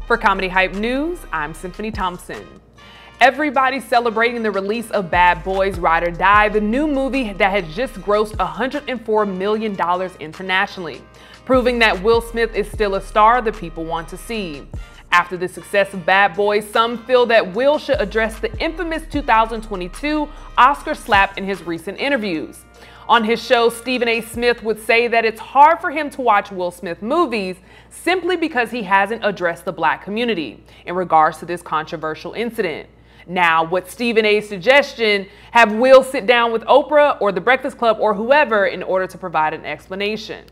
For Comedy Hype News, I'm Symphony Thompson. Everybody's celebrating the release of Bad Boys Ride or Die, the new movie that has just grossed $104 million internationally, proving that Will Smith is still a star the people want to see. After the success of Bad Boys, some feel that Will should address the infamous 2022 Oscar slap in his recent interviews. On his show, Stephen A. Smith would say that it's hard for him to watch Will Smith movies simply because he hasn't addressed the Black community in regards to this controversial incident. Now, what's Stephen A.'s suggestion? Have Will sit down with Oprah or The Breakfast Club or whoever in order to provide an explanation.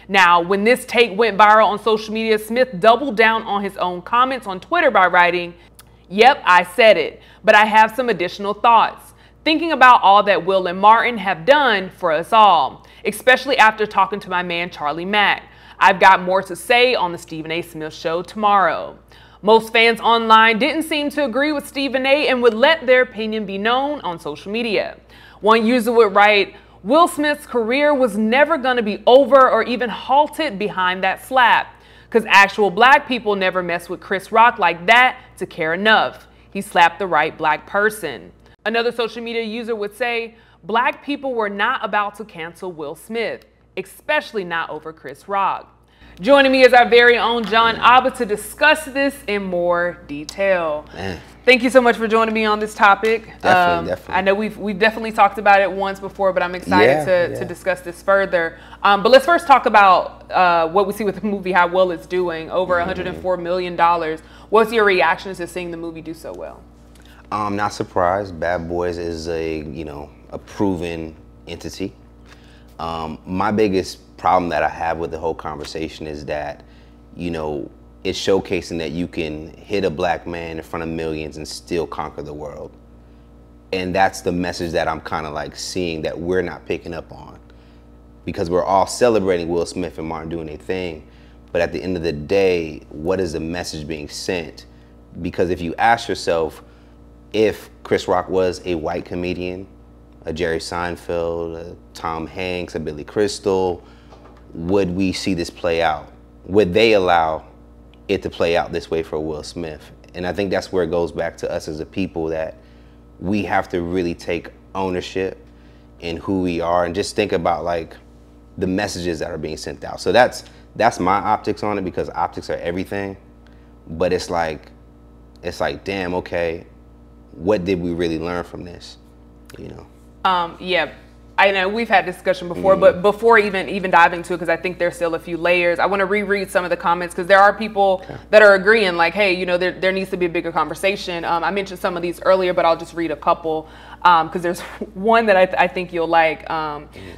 Now, when this take went viral on social media, Smith doubled down on his own comments on Twitter by writing, "Yep, I said it, but I have some additional thoughts. Thinking about all that Will and Martin have done for us all, especially after talking to my man Charlie Mack. I've got more to say on the Stephen A. Smith Show tomorrow." Most fans online didn't seem to agree with Stephen A. and would let their opinion be known on social media. One user would write, "Will Smith's career was never going to be over or even halted behind that slap, because actual Black people never mess with Chris Rock like that to care enough. He slapped the right Black person." Another social media user would say, "Black people were not about to cancel Will Smith, especially not over Chris Rock." Joining me is our very own John Abba to discuss this in more detail. Thank you so much for joining me on this topic. Definitely. I know we've definitely talked about it once before, but I'm excited to discuss this further. But let's first talk about what we see with the movie, how well it's doing, over $104 million. What's your reaction to seeing the movie do so well? I'm not surprised. Bad Boys is a proven entity. My biggest problem that I have with the whole conversation is that, it's showcasing that you can hit a Black man in front of millions and still conquer the world. And that's the message that I'm kind of like seeing that we're not picking up on, because we're all celebrating Will Smith and Martin doing their thing. But at the end of the day, what is the message being sent? Because if you ask yourself, if Chris Rock was a white comedian, a Jerry Seinfeld, a Tom Hanks, a Billy Crystal, would we see this play out? Would they allow it to play out this way for Will Smith? And I think that's where it goes back to us as a people, that we have to really take ownership in who we are and just think about like the messages that are being sent out. So that's my optics on it, because optics are everything. But it's like, damn, okay, what did we really learn from this? Yeah, I know we've had discussion before, but before even diving into it, because I think there's still a few layers, I want to reread some of the comments, because there are people that are agreeing like, hey, there needs to be a bigger conversation. I mentioned some of these earlier, but I'll just read a couple, because there's one that I think you'll like.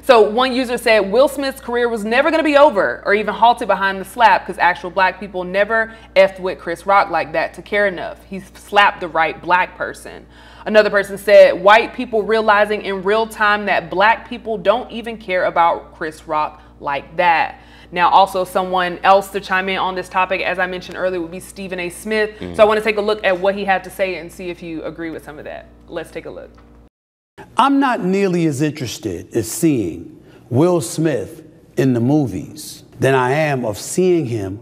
So one user said, "Will Smith's career was never going to be over or even halted behind the slap, because actual Black people never effed with Chris Rock like that to care enough. He slapped the right Black person." Another person said, "White people realizing in real time that Black people don't even care about Chris Rock like that." Now, also someone else to chime in on this topic, as I mentioned earlier, would be Stephen A. Smith. So I want to take a look at what he had to say and see if you agree with some of that. Let's take a look. "I'm not nearly as interested as seeing Will Smith in the movies than I am of seeing him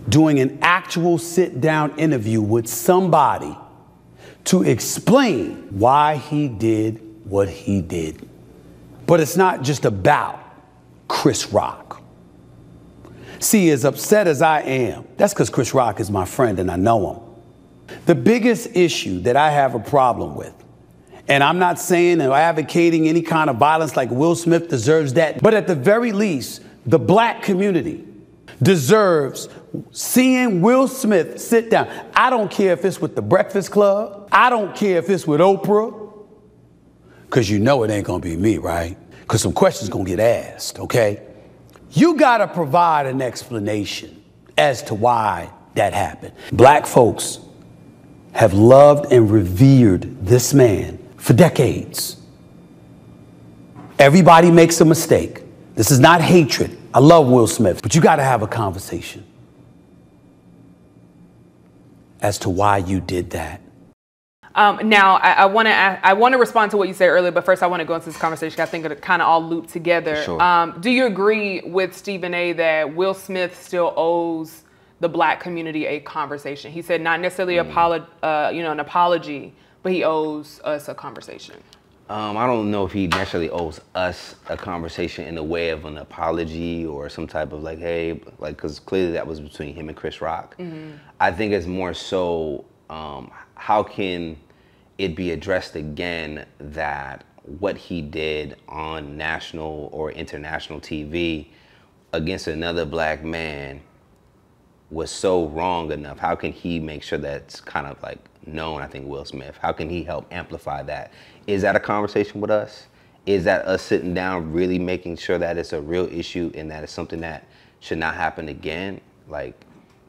doing an actual sit-down interview with somebody to explain why he did what he did. But it's not just about Chris Rock. See, as upset as I am, that's because Chris Rock is my friend and I know him. The biggest issue that I have a problem with, and I'm not saying or advocating any kind of violence like Will Smith deserves that, but at the very least, the Black community deserves seeing Will Smith sit down. I don't care if it's with The Breakfast Club. I don't care if it's with Oprah. Because it ain't going to be me, right? Because some questions going to get asked, okay? You got to provide an explanation as to why that happened. Black folks have loved and revered this man for decades. Everybody makes a mistake. This is not hatred. I love Will Smith, but you got to have a conversation as to why you did that. Now, I want to respond to what you said earlier, but first I want to go into this conversation. I think it kind of all loop together. Sure. Do you agree with Stephen A. that Will Smith still owes the Black community a conversation. He said not necessarily an apology, but he owes us a conversation. I don't know if he necessarily owes us a conversation in the way of an apology or some type of like, hey, like, because clearly that was between him and Chris Rock. I think it's more so, how can it be addressed again that what he did on national or international TV against another Black man was so wrong enough? How can he make sure that's kind of like known? I think Will Smith, how can he help amplify that? Is that a conversation with us? Is that us sitting down really making sure that it's a real issue and that it's something that should not happen again? Like,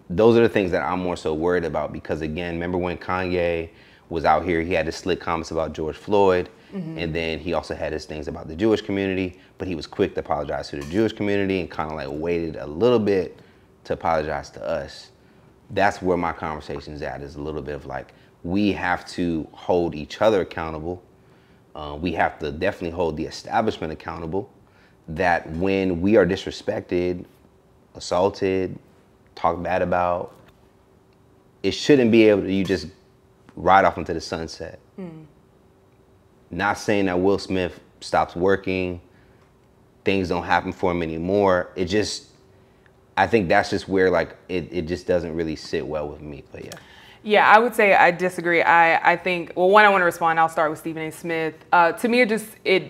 those are the things that I'm more so worried about, because again, remember when Kanye was out here, he had his slick comments about George Floyd, and then he also had his things about the Jewish community, but he was quick to apologize to the Jewish community and kind of like waited a little bit to apologize to us. That's where my conversation's at, is a little bit of like, we have to hold each other accountable. We have to definitely hold the establishment accountable, that when we are disrespected, assaulted, talked bad about, it shouldn't be able to, you just ride off into the sunset. Not saying that Will Smith stops working, things don't happen for him anymore. It just, I think that's just where like, it just doesn't really sit well with me, but yeah. Yeah, I would say I disagree. I think, well, one, I want to respond. I'll start with Stephen A. Smith. To me,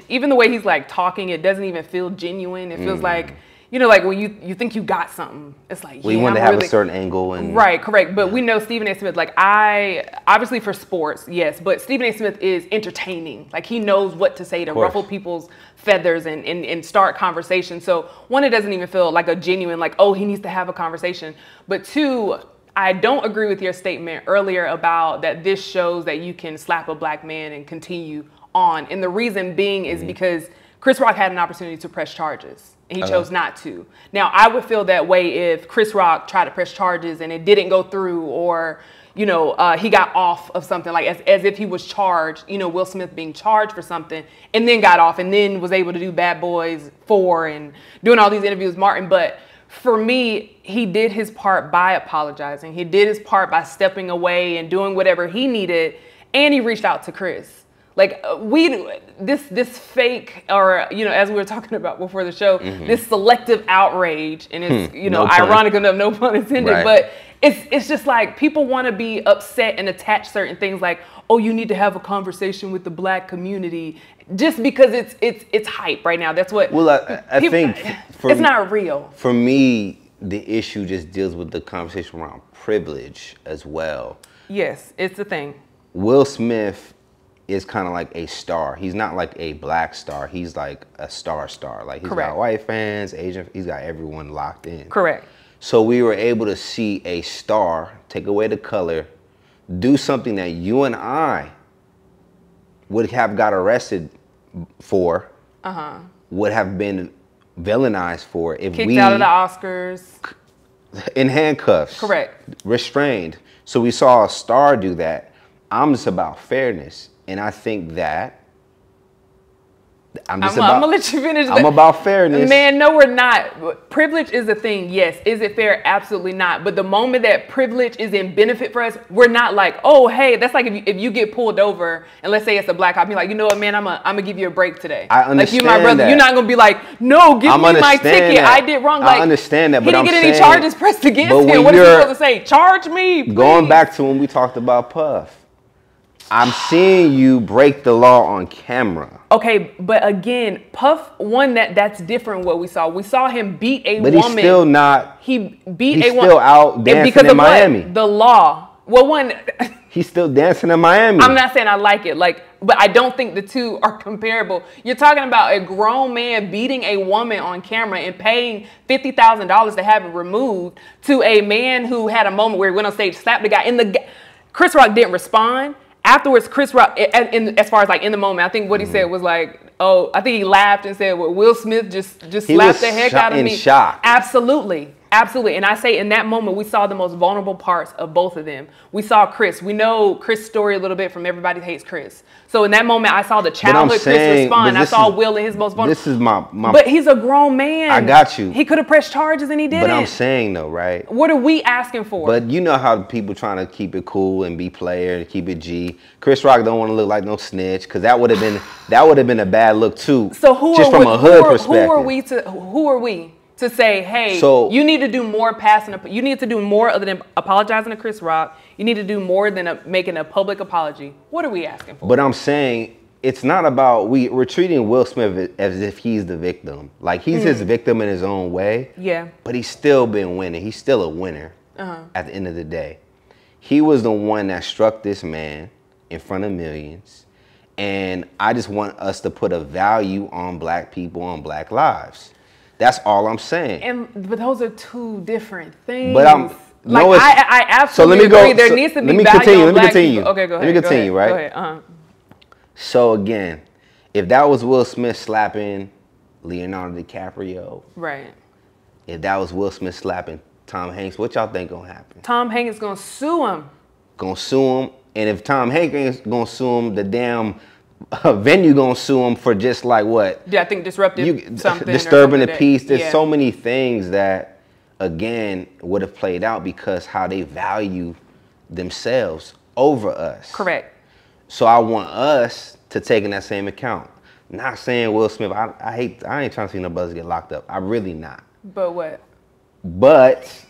even the way he's like talking, it doesn't even feel genuine. It feels like, you know, like when you think you got something, it's like, we want to have a certain angle. And right, correct. But we know Stephen A. Smith, like obviously for sports, yes, but Stephen A. Smith is entertaining. Like he knows what to say to ruffle people's feathers and start conversations. So one, it doesn't even feel like a genuine, like, oh, he needs to have a conversation. But two, I don't agree with your statement earlier about that this shows that you can slap a Black man and continue on. And the reason being is because Chris Rock had an opportunity to press charges and he chose not to. Now, I would feel that way if Chris Rock tried to press charges and it didn't go through, or, you know, he got off of something, like as if he was charged, you know, Will Smith being charged for something and then got off and then was able to do Bad Boys 4 and doing all these interviews with Martin. But for me, he did his part by apologizing. He did his part by stepping away and doing whatever he needed, and he reached out to Chris. Like this fake, or you know, as we were talking about before the show, this selective outrage, and it's you know, ironic enough, no pun intended, but it's just like people want to be upset and attach certain things like, oh, you need to have a conversation with the Black community just because it's hype right now. That's what. Well, I think it's not real. For me, the issue just deals with the conversation around privilege as well. Yes, it's the thing. Will Smith is kind of like a star. He's not like a Black star. He's like a star. Like he's got white fans, Asian. He's got everyone locked in. Correct. So we were able to see a star take away the color, do something that you and I would have got arrested for, would have been villainized for if kicked out of the Oscars, in handcuffs, correct, restrained. So we saw a star do that. I'm just about fairness, and I think that I'm gonna let you finish. I'm about fairness. Man, no, we're not. Privilege is a thing, yes. Is it fair? Absolutely not. But the moment that privilege is in benefit for us, we're not like, oh, hey, that's like if you get pulled over and let's say it's a Black cop, you're like, you know what, man, I'm gonna give you a break today. I understand. Like you, my brother, you're not gonna be like, no, give me my ticket. That. I did wrong. Like, I understand that, but he didn't get any charges pressed against him. What is he supposed to say? Charge me, please. Going back to when we talked about Puff. I'm seeing you break the law on camera. Okay, but again, Puff, one, that's different what we saw. We saw him beat a woman. But he's still not. He beat a woman. He's still out dancing in Miami. What? The law. Well, one. He's still dancing in Miami. I'm not saying I like it, but I don't think the two are comparable. You're talking about a grown man beating a woman on camera and paying $50,000 to have it removed, to a man who had a moment where he went on stage, slapped the guy. Chris Rock didn't respond. Afterwards, Chris Rock, as far as like in the moment, I think what he said was like, oh, I think he laughed and said, well, Will Smith just slapped the heck out of me. Shock. Absolutely. Absolutely. And I say in that moment, we saw the most vulnerable parts of both of them. We saw Chris. We know Chris' story a little bit from Everybody Hates Chris. So in that moment, I saw the childhood Chris respond. I saw Will in his most vulnerable. This is my. But he's a grown man. I got you. He could have pressed charges and he didn't. But I'm saying though, right? What are we asking for? But you know how people trying to keep it cool and be player and keep it G. Chris Rock don't want to look like no snitch because that would have been a bad look too. So who just are from we, a hood who perspective? Who are we to say, hey, So, you need to do more you need to do more other than apologizing to Chris Rock. You need to do more than making a public apology. What are we asking for? But I'm saying it's not about we're treating Will Smith as if he's the victim. Like he's his victim in his own way. Yeah. But he's still been winning. He's still a winner at the end of the day. He was the one that struck this man in front of millions. And I just want us to put a value on black people, on black lives. That's all I'm saying. But those are two different things. But I absolutely agree. There needs to be value on black people. Okay, go ahead. Let me continue, right? Go ahead. So again, if that was Will Smith slapping Leonardo DiCaprio, right? If that was Will Smith slapping Tom Hanks, what y'all think gonna happen? Tom Hanks is gonna sue him. Gonna sue him, and if Tom Hanks ain't gonna sue him, the damn venue gonna sue him for just like what? Yeah, I think disruptive something. Disturbing the peace. There's so many things that, again, would have played out because how they value themselves over us. Correct. So I want us to take in that same account. Not saying Will Smith, I ain't trying to see no brothers get locked up. I'm really not. But what? But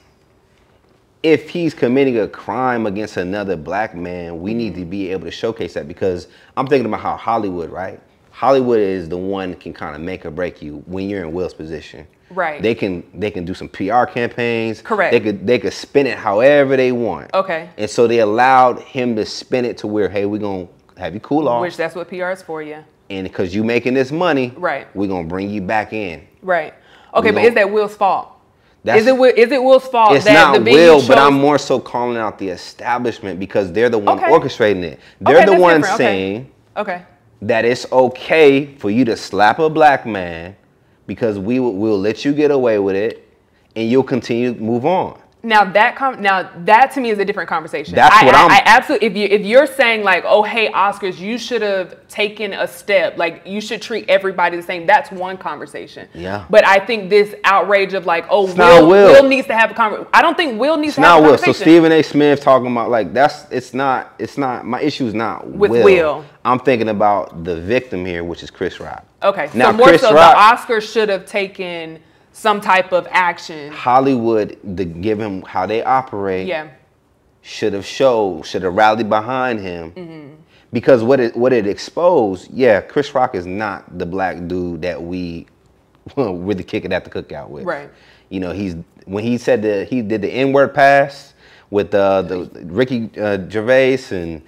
if he's committing a crime against another black man, we need to be able to showcase that because I'm thinking about how Hollywood, right? Hollywood is the one that can kind of make or break you when you're in Will's position. Right. They can do some PR campaigns. Correct. They could spin it however they want. Okay. And so they allowed him to spin it to where, hey, we're gonna have you cool off. Which that's what PR is for, yeah. And because you making this money, right, we're gonna bring you back in. Right. Okay, but is that Will's fault? Is it Will's fault? It's not Will, but I'm more so calling out the establishment because they're the one orchestrating it. They're the ones saying that it's okay for you to slap a black man because we'll let you get away with it and you'll continue to move on. Now that to me is a different conversation. That's what I absolutely. If you're saying like, oh hey Oscars, you should have taken a step. Like you should treat everybody the same. That's one conversation. Yeah. But I think this outrage of like, oh Will needs to have a conversation. I don't think Will needs to have a conversation. So Stephen A. Smith talking about like it's not. My issue is not with Will. I'm thinking about the victim here, which is Chris Rock. Okay. Now, so more so the Oscars should have taken some type of action. Hollywood, given how they operate, should have rallied behind him. Because what it exposed, Chris Rock is not the black dude that we really kick it at the cookout with. Right. You know, when he said he did the N-word pass with the Ricky Gervais and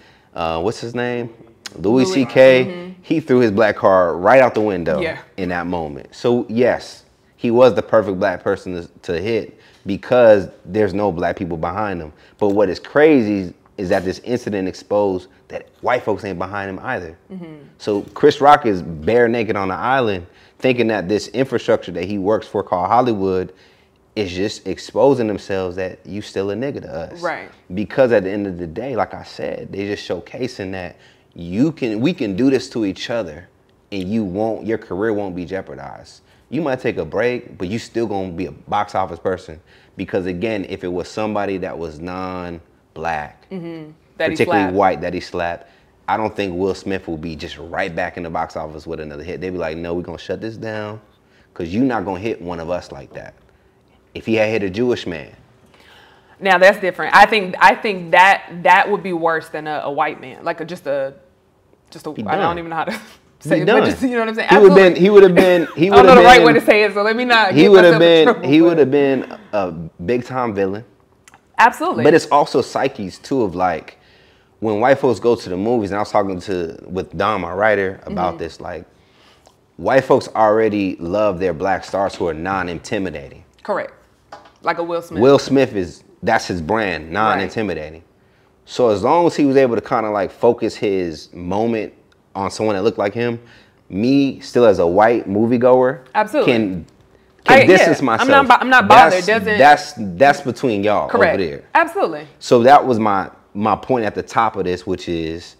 what's his name? Louis C.K. He threw his black card right out the window in that moment. So yes, he was the perfect black person to hit because there's no black people behind him. But what is crazy is that this incident exposed that white folks ain't behind him either. So Chris Rock is bare naked on the island thinking that this infrastructure that he works for called Hollywood is just exposing themselves that you still a nigga to us. Right. Because at the end of the day, like I said, they just showcasing that we can do this to each other and your career won't be jeopardized. You might take a break, but you still gonna be a box office person. Because again, if it was somebody that was non-black, particularly white that he slapped, I don't think Will Smith will be just right back in the box office with another hit. They'd be like, no, we're gonna shut this down because you're not gonna hit one of us like that. If he had hit a Jewish man. Now that's different. I think that would be worse than a white man, like just a I don't even know how to say it, but just, you know what I'm saying? He would have been. I don't know the right way to say it, so let me not. He would have been a big time villain. Absolutely. But it's also psyches too of like when white folks go to the movies, and I was talking with Don, my writer, about this. Like white folks already love their black stars who are non-intimidating. Correct. Like a Will Smith. Will Smith that's his brand, non-intimidating. Right. So as long as he was able to kind of like focus his moment on someone that looked like him, me still as a white moviegoer can distance myself. I'm not bothered. That's between y'all correct. over there. Absolutely. So that was my point at the top of this, which is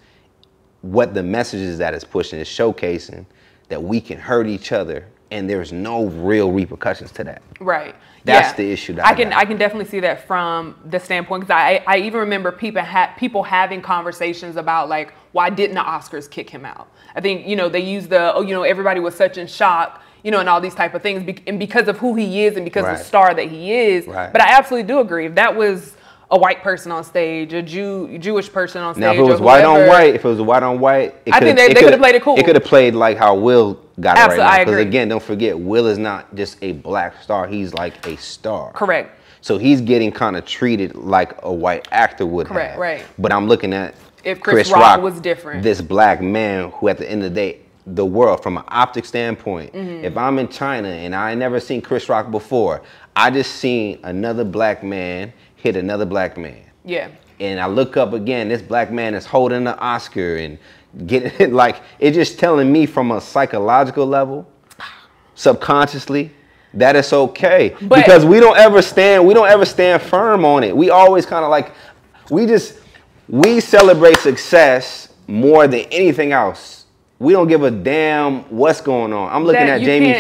what the messages that it's pushing is showcasing that we can hurt each other and there's no real repercussions to that. Right. That's the issue that I can definitely see that from the standpoint, because I even remember people having conversations about, like, why didn't the Oscars kick him out? I think, they use everybody was such in shock, and all these type of things, and because of who he is and because of the star that he is. Right. But I absolutely do agree. If that was a white person on stage, a Jewish person on stage, now if it was white on white, I think they could have played it cool. It could have played like how Will got it right now. I Because agree. again, don't forget, Will is not just a black star; he's like a star. Correct. So he's getting kind of treated like a white actor would have. Correct. Right. But I'm looking at if Chris Rock was different, this black man who, at the end of the day, the world from an optic standpoint, Mm-hmm. if I'm in China and I never seen Chris Rock before, I just seen another black man hit another black man. Yeah. And I look up again, this black man is holding the Oscar and getting it, like, it's just telling me from a psychological level, subconsciously, that it's okay. Because we don't ever stand firm on it. We always kind of like, we celebrate success more than anything else. We don't give a damn what's going on. I'm looking at Jamie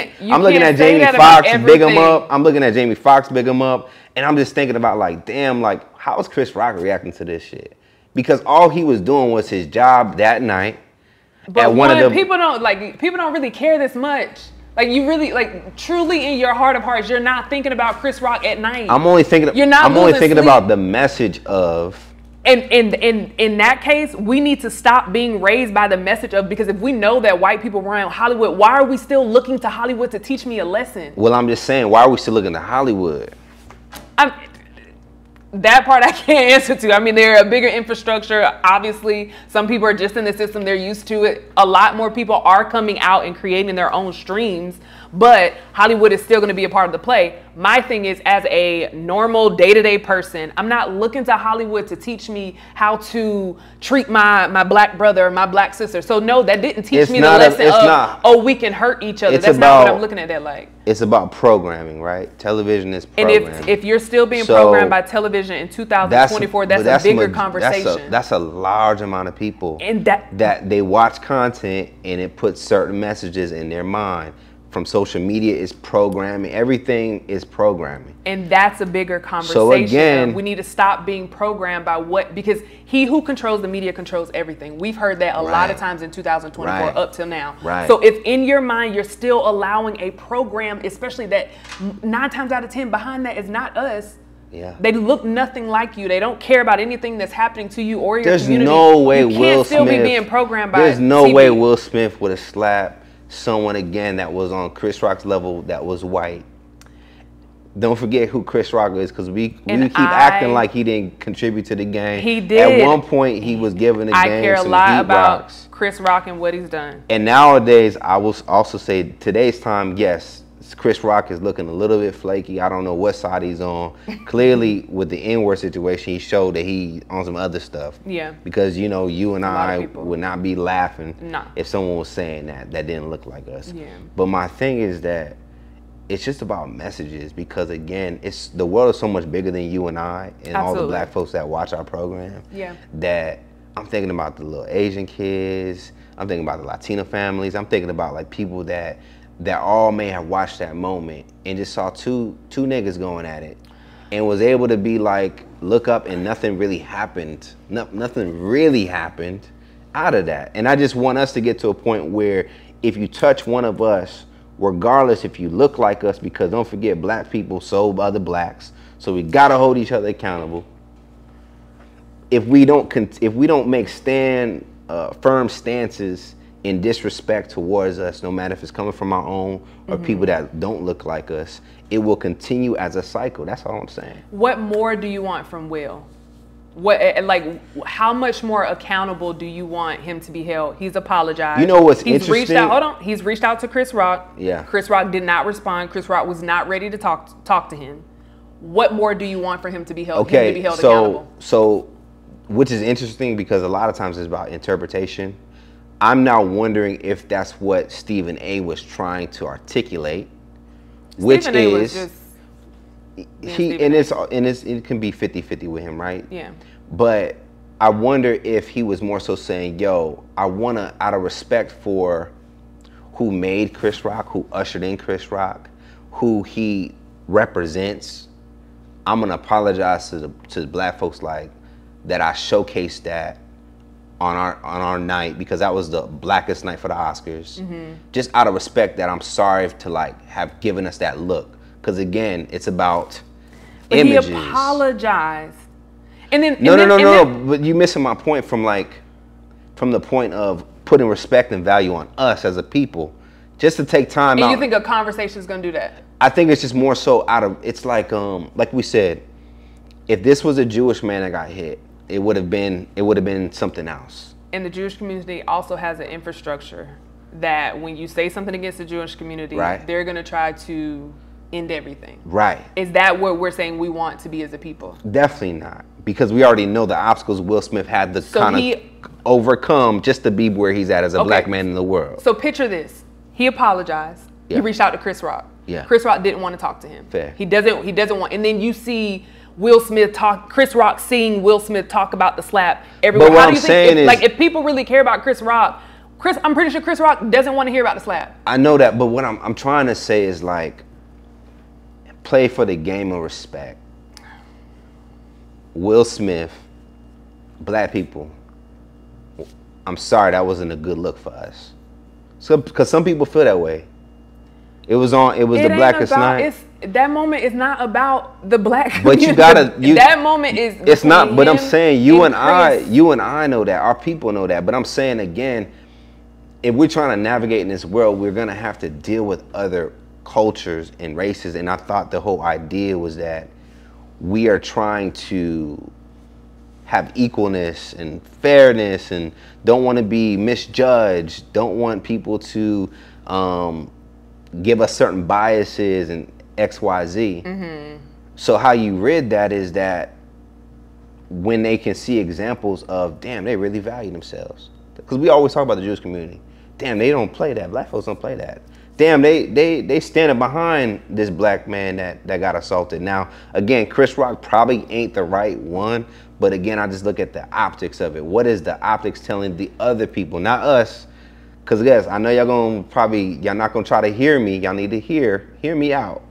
Foxx, big him up. I'm looking at Jamie Foxx, big him up. And I'm just thinking about, like, damn, like, how is Chris Rock reacting to this shit? Because all he was doing was his job that night. But people don't really care this much. Like, you really, like, truly in your heart of hearts, you're not thinking about Chris Rock at night. I'm only thinking about the message of. And in that case, we need to stop being raised by the message of, because if we know that white people run Hollywood, why are we still looking to Hollywood to teach me a lesson? Well, I'm just saying, why are we still looking to Hollywood? That part I can't answer to. I mean, they're a bigger infrastructure. Obviously, some people are just in the system. They're used to it. A lot more people are coming out and creating their own streams, but Hollywood is still going to be a part of the play. My thing is, as a normal day-to-day person, I'm not looking to Hollywood to teach me how to treat my black brother or my black sister. So no, that didn't teach me the lesson of, we can hurt each other. That's not what I'm looking at that like. It's about programming, right? Television is programming. And if you're still being programmed by television in 2024, that's a bigger conversation. That's a large amount of people and that they watch content and it puts certain messages in their mind. From social media is programming. Everything is programming. And that's a bigger conversation. So again, we need to stop being programmed by because he who controls the media controls everything. We've heard that a lot of times in 2024 up till now. Right. So if in your mind you're still allowing a program, especially that 9 times out of 10 behind that is not us. Yeah. They look nothing like you. They don't care about anything that's happening to you or your community. There's no way you can't still be being programmed by There's no TV. way Will Smith would have slapped someone again that was on Chris Rock's level that was white. Don't forget who Chris Rock is, because we keep acting like he didn't contribute to the game. He did. At one point, he was giving the game some heat rocks. I care a lot about Chris Rock and what he's done. And nowadays, I will also say, today's time, yes, Chris Rock is looking a little bit flaky. I don't know what side he's on. Clearly, with the N-word situation, he showed that he on some other stuff. Yeah. Because, you and I would not be laughing if someone was saying that didn't look like us. Yeah. But my thing is that it's just about messages, because, again, the world is so much bigger than you and I and all the black folks that watch our program. Yeah. That I'm thinking about the little Asian kids. I'm thinking about the Latino families. I'm thinking about, like, people that all may have watched that moment and just saw two niggas going at it and was able to be like, look up, and nothing really happened. Nothing really happened out of that. And I just want us to get to a point where if you touch one of us, regardless if you look like us, because don't forget, black people sold by other blacks, so we gotta hold each other accountable. If we don't make firm stances in disrespect towards us, no matter if it's coming from our own or people that don't look like us, it will continue as a cycle. That's all I'm saying. What more do you want from Will? How much more accountable do you want him to be held? He's apologized. You know what's interesting? He's reached out to Chris Rock. Yeah. Chris Rock did not respond. Chris Rock was not ready to talk to him. What more do you want for him to be held? Accountable? So, which is interesting, because a lot of times it's about interpretation. I'm now wondering if that's what Stephen A. was trying to articulate, which Stephen A. was is just it can be 50-50 with him, right? Yeah. But I wonder if he was more so saying, yo, I want to, out of respect for who made Chris Rock, who ushered in Chris Rock, who he represents, I'm going to apologize to the black folks like that I showcased that on our night, because that was the blackest night for the Oscars. Just out of respect that I'm sorry to like have given us that look. Because again, it's about images. He apologized. And then No. But you missing my point from the point of putting respect and value on us as a people, just to take time out. And you think a conversation is going to do that? I think it's just more so it's like we said, if this was a Jewish man that got hit, it would have been something else. And the Jewish community also has an infrastructure that when you say something against the Jewish community, right, they're going to try to end everything. Right. Is that what we're saying we want to be as a people? Definitely not, because we already know the obstacles Will Smith had to kind of overcome just to be where he's at as a black man in the world. So picture this. He apologized. Yeah. He reached out to Chris Rock. Yeah. Chris Rock didn't want to talk to him. Fair. He doesn't want, and then you see Chris Rock seeing Will Smith talk about the slap everywhere. But what How do I'm you saying think, is, like, if people really care about Chris Rock, I'm pretty sure Chris Rock doesn't want to hear about the slap. I know that, but what I'm trying to say is like, play for the game of respect. Will Smith, black people, I'm sorry, that wasn't a good look for us. So, because some people feel that way. It was the blackest night. That moment is not about the black community. But you gotta, that moment is. It's not. But I'm saying you and Chris. I know that. Our people know that. But I'm saying again, if we're trying to navigate in this world, we're gonna have to deal with other cultures and races. And I thought the whole idea was that we are trying to have equalness and fairness, and don't want to be misjudged. Don't want people to give us certain biases and XYZ. Mm-hmm. So how you read that is that when they can see examples of, damn, they really value themselves. Because we always talk about the Jewish community. Damn, they don't play that. Black folks don't play that. Damn, they standing behind this black man that got assaulted. Now, again, Chris Rock probably ain't the right one, but again, I just look at the optics of it. What is the optics telling the other people, not us? Because yes, I know y'all not gonna try to hear me. Y'all need to hear me out.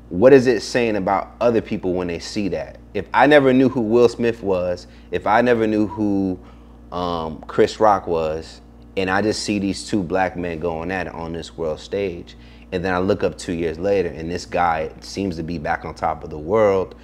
What is it saying about other people when they see that? If I never knew who Will Smith was, if I never knew who Chris Rock was, and I just see these two black men going at it on this world stage, and then I look up 2 years later and this guy seems to be back on top of the world,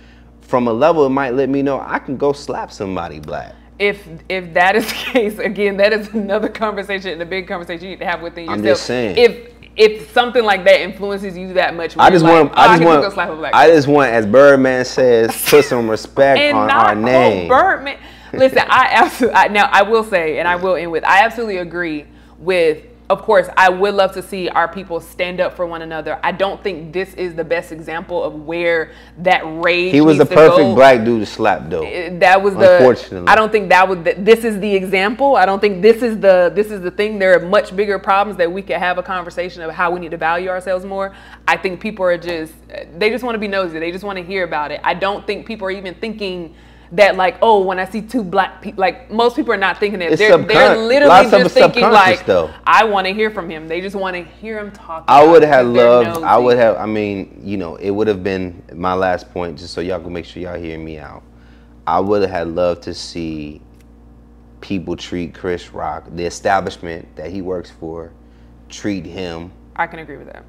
from a level it might let me know I can go slap somebody black. If that is the case, again, that is another conversation and a big conversation you need to have within yourself. I'm just saying. If something like that influences you that much, I just want, as Birdman says, put some respect on our name. Birdman. Listen, I will say, and I will end with, I absolutely agree with, of course, I would love to see our people stand up for one another. I don't think this is the best example of where that rage. He was the perfect black dude to slap, though. That was unfortunately. I don't think this is the example. I don't think this is the thing. There are much bigger problems that we could have a conversation of how we need to value ourselves more. I think people are they just want to be nosy. They just want to hear about it. I don't think people are even thinking that, like, oh, when I see two black people, like, most people are not thinking that. They're literally just thinking, like, I want to hear from him. They just want to hear him talk. I would have loved, I mean, you know, it would have been my last point, just so y'all can make sure y'all hear me out. I would have loved to see people treat Chris Rock, the establishment that he works for, treat him. I can agree with that.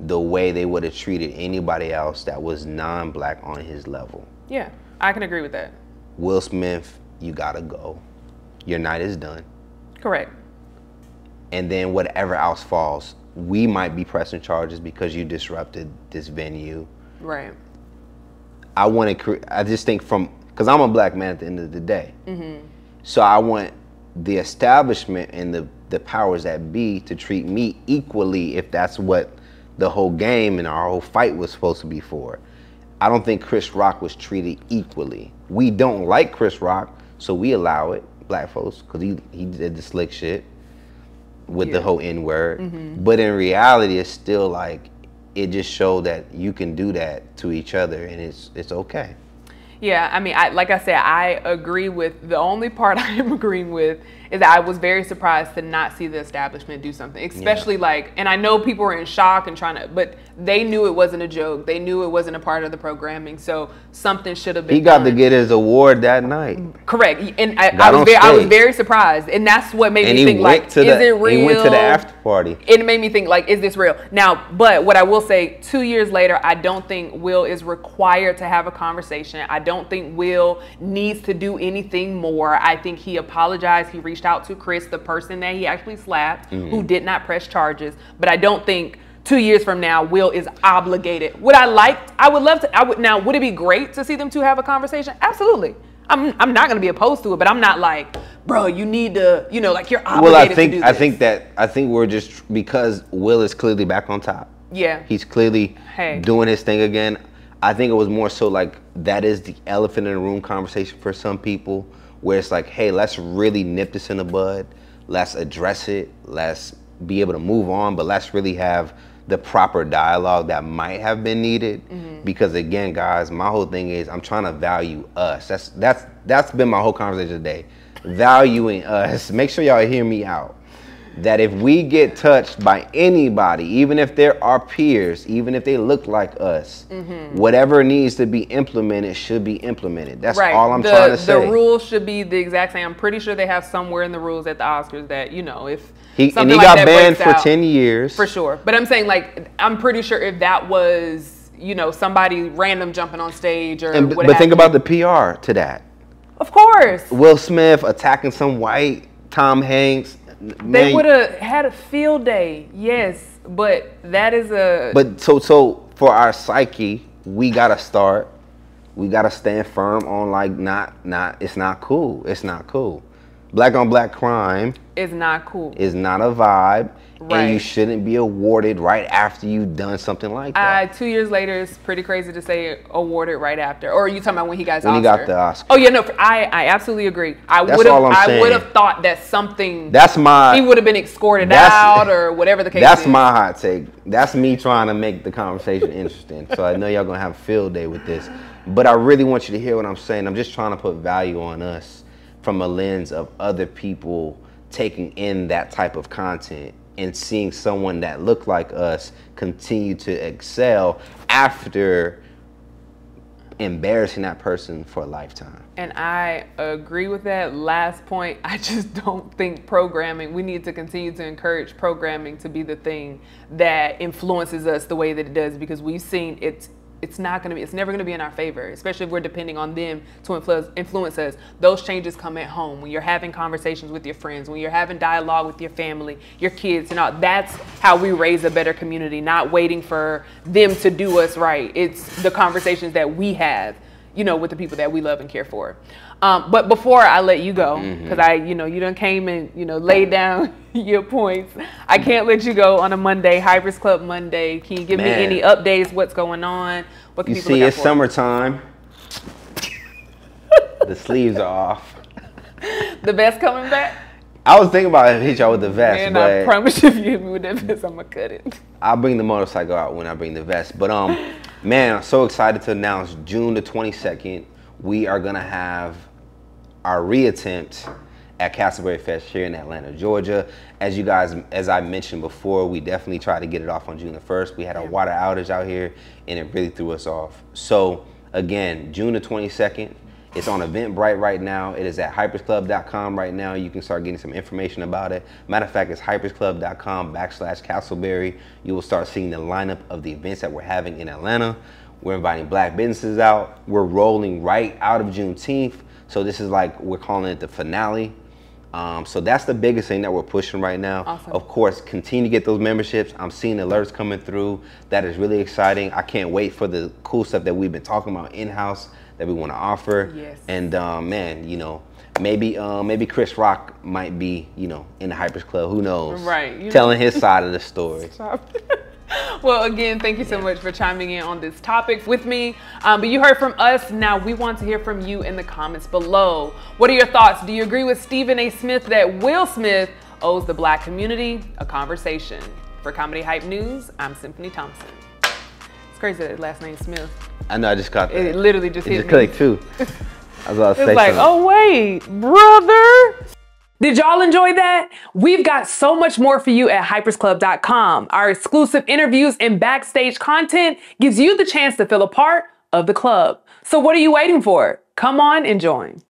The way they would have treated anybody else that was non-black on his level. Yeah. I can agree with that. Will Smith, you gotta go. Your night is done. Correct. And then whatever else falls, we might be pressing charges because you disrupted this venue. Right. I just think because I'm a black man at the end of the day. Mm-hmm. So I want the establishment and the powers that be to treat me equally, if that's what the whole game and our whole fight was supposed to be for. I don't think Chris Rock was treated equally. We don't like Chris Rock, so we allow it, black folks, because he did the slick shit with the whole N-word. Mm-hmm. But in reality, it's still like, it just showed that you can do that to each other, and it's okay. Yeah, I mean, like I said, I agree with, the only part I am agreeing with is that I was very surprised to not see the establishment do something, especially like, and I know people were in shock and trying to, but they knew it wasn't a joke. They knew it wasn't a part of the programming, so something should have been He got done. to get his award that night. Correct, and I was very surprised, and that's what made me think, like, is it real? He went to the after party. It made me think, like, is this real? Now, but what I will say, 2 years later, I don't think Will is required to have a conversation. I don't think Will needs to do anything more. I think he apologized. He reached out to Chris, the person that he actually slapped, who did not press charges. But I don't think 2 years from now, Will is obligated. Would I would love to, now, would it be great to see them two have a conversation? Absolutely. I'm not going to be opposed to it, but I'm not like, bro, you need to, you know, like, you're obligated to do this. I think we're just, because Will is clearly back on top. Yeah. He's clearly doing his thing again. I think it was more so like, that is the elephant in the room conversation for some people, where it's like, hey, let's really nip this in the bud. Let's address it. Let's be able to move on, but let's really have the proper dialogue that might have been needed. Because again, guys, my whole thing is I'm trying to value us. That's been my whole conversation today. Valuing us. Make sure y'all hear me out. That if we get touched by anybody, even if they're our peers, even if they look like us, whatever needs to be implemented should be implemented. That's all I'm trying to say. The rules should be the exact same. I'm pretty sure they have somewhere in the rules at the Oscars that, you know, if he something got like that banned breaks for out, 10 years. For sure. But I'm saying, like, I'm pretty sure if that was, you know, somebody random jumping on stage or whatever. But think about the PR to that. Of course. Will Smith attacking some white Tom Hanks. They would have had a field day, yes, but that is a... But so for our psyche, we got to start, we got to stand firm on, like, it's not cool. It's not cool. Black on black crime is not cool. Is not a vibe. Right. And you shouldn't be awarded right after you've done something like that. 2 years later, it's pretty crazy to say awarded right after. Or are you talking about when he got his Oscar? When he got the Oscar. Oh yeah, no, I absolutely agree. I would have thought that something. He would have been escorted out or whatever the case is. That's my hot take. That's me trying to make the conversation interesting. So I know y'all gonna have a field day with this, but I really want you to hear what I'm saying. I'm just trying to put value on us from a lens of other people taking in that type of content and seeing someone that looked like us continue to excel after embarrassing that person for a lifetime. And I agree with that last point. I just don't think programming, we need to continue to encourage programming to be the thing that influences us the way that it does, because we've seen it's never going to be in our favor, especially if we're depending on them to influence us. Those changes come at home, when you're having conversations with your friends, when you're having dialogue with your family, your kids, and all. That's how we raise a better community, not waiting for them to do us right. It's the conversations that we have, you know, with the people that we love and care for. But before I let you go, because you done came and, laid down your points. I can't let you go on a Monday, Hybrids Club Monday. Can you give me any updates? What's going on? What can people look out for? It's summertime. The sleeves are off. The vest coming back? I was thinking about hitting y'all with the vest, but I promise you, if you hit me with that vest, I'm gonna cut it. I'll bring the motorcycle out when I bring the vest. But man, I'm so excited to announce June the 22nd, we are gonna have our reattempt at Castleberry Fest here in Atlanta, Georgia. As I mentioned before, we definitely tried to get it off on June the 1st. We had a water outage out here, and it really threw us off. So again, June the 22nd, it's on Eventbrite right now. It is at hypersclub.com right now. You can start getting some information about it. Matter of fact, it's hypersclub.com/Castleberry. You will start seeing the lineup of the events that we're having in Atlanta. We're inviting Black businesses out. We're rolling right out of Juneteenth. So this is like, we're calling it the finale. So that's the biggest thing that we're pushing right now. Awesome. Of course, continue to get those memberships. I'm seeing alerts coming through. That is really exciting. I can't wait for the cool stuff that we've been talking about in-house that we want to offer. Yes. And man, maybe Chris Rock might be, in the Hypers Club. Who knows? Right. Telling his side of the story. Well, again, thank you so much for chiming in on this topic with me. But you heard from us. Now we want to hear from you in the comments below. What are your thoughts? Do you agree with Stephen A. Smith that Will Smith owes the Black community a conversation? For Comedy Hype News, I'm Symphony Thompson. It's crazy that his last name's Smith. I know, I just caught that. It literally just it hit just me. clicked too. I was about to say It's like, something. oh wait, brother. Did y'all enjoy that? We've got so much more for you at hypersclub.com. Our exclusive interviews and backstage content gives you the chance to feel a part of the club. So what are you waiting for? Come on and join.